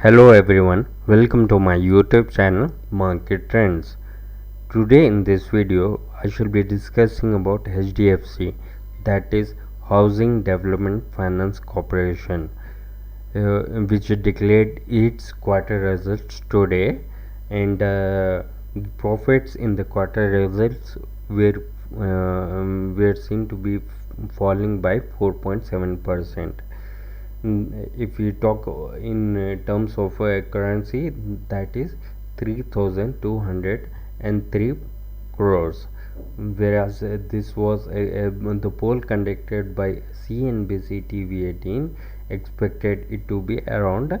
Hello everyone, welcome to my YouTube channel Market Trends. Today in this video I shall be discussing about HDFC, that is Housing Development Finance Corporation, which declared its quarter results today, and profits in the quarter results were seen to be falling by 4.7%. If we talk in terms of currency, that is 3203 crores, whereas this was the poll conducted by CNBC TV 18 expected it to be around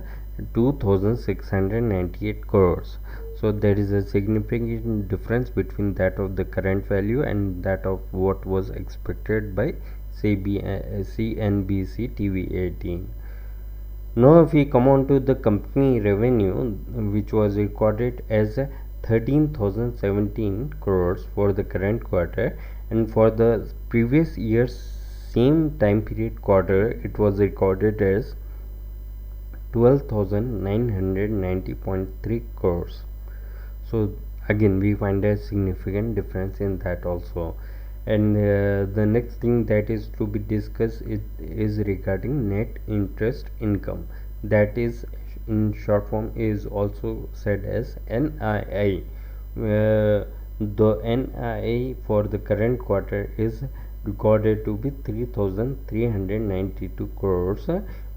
2698 crores. So there is a significant difference between that of the current value and that of what was expected by CNBC TV 18. Now if we come on to the company revenue, which was recorded as 13,017 crores for the current quarter, and for the previous year's same time period quarter it was recorded as 12,990.3 crores. So again we find a significant difference in that also. And the next thing that is to be discussed is regarding net interest income, that is in short form is also said as NII. The NII for the current quarter is recorded to be 3,392 crores,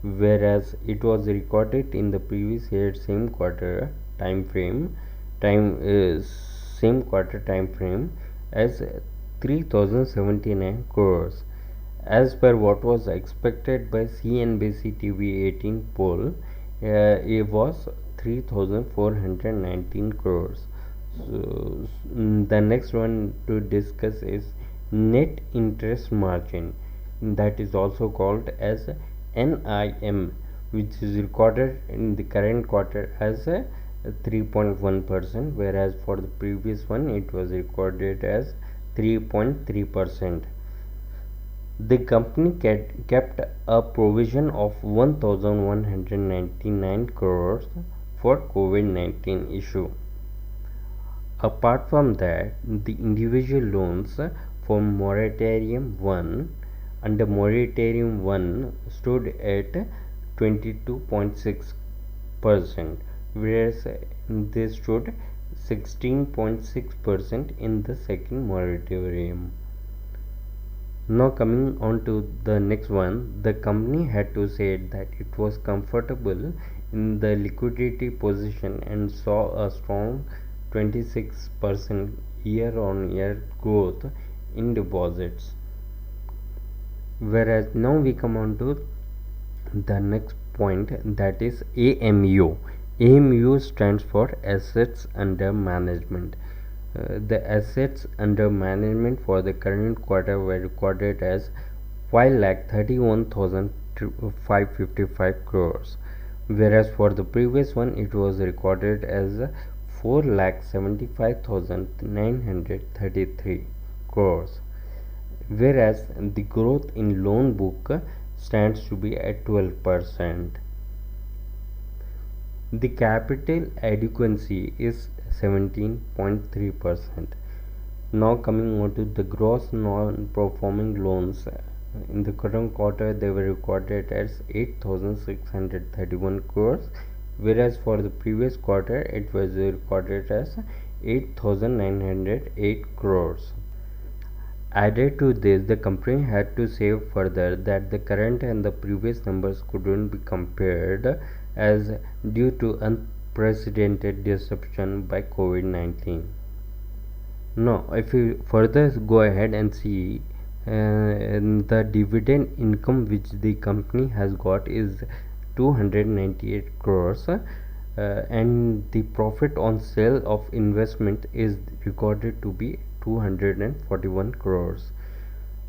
whereas it was recorded in the previous year same quarter time frame as 3,079 crores. As per what was expected by CNBC TV 18 poll, it was 3,419 crores. So the next one to discuss is net interest margin, that is also called as NIM, which is recorded in the current quarter as 3.1%, whereas for the previous one it was recorded as 3.3%. The company kept a provision of 1,199 crores for COVID-19 issue. Apart from that, the individual loans for moratorium 1 under moratorium 1 stood at 22.6%, whereas they stood 16.6% in the second moratorium. Now coming on to the next one, the company had to say that it was comfortable in the liquidity position and saw a strong 26% year-on-year growth in deposits. Whereas now we come on to the next point, that is AMU. AMU stands for assets under management. The assets under management for the current quarter were recorded as 5,31,555 crores, whereas for the previous one it was recorded as 4,75,933 crores, whereas the growth in loan book stands to be at 12%. The capital adequacy is 17.3%. Now coming on to the gross non-performing loans, in the current quarter they were recorded as 8,631 crores, whereas for the previous quarter it was recorded as 8,908 crores. Added to this, the company had to say further that the current and the previous numbers couldn't be compared as due to unprecedented disruption by COVID-19. Now if we further go ahead and see the dividend income which the company has got is 298 crores, and the profit on sale of investment is recorded to be 241 crores,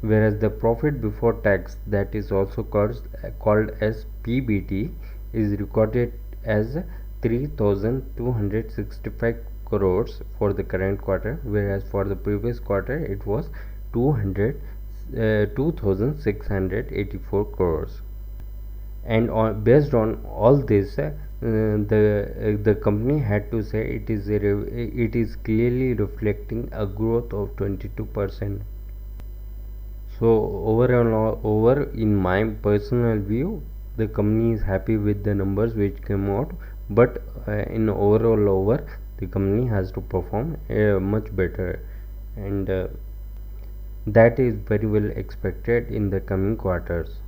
whereas the profit before tax, that is also called as PBT, is recorded as 3,265 crores for the current quarter, whereas for the previous quarter it was 2,684 crores. And based on all this, the company had to say it is clearly reflecting a growth of 22%. So over in my personal view, the company is happy with the numbers which came out, but in overall over the company has to perform much better, and that is very well expected in the coming quarters.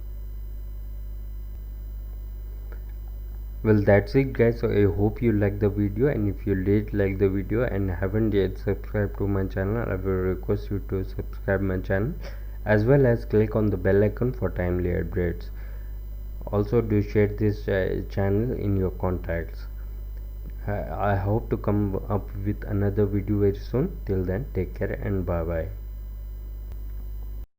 Well, that's it guys. So I hope you like the video, and if you did like the video and haven't yet subscribed to my channel, I will request you to subscribe my channel as well as click on the bell icon for timely updates. Also do share this channel in your contacts. I hope to come up with another video very soon. Till then, take care and bye bye.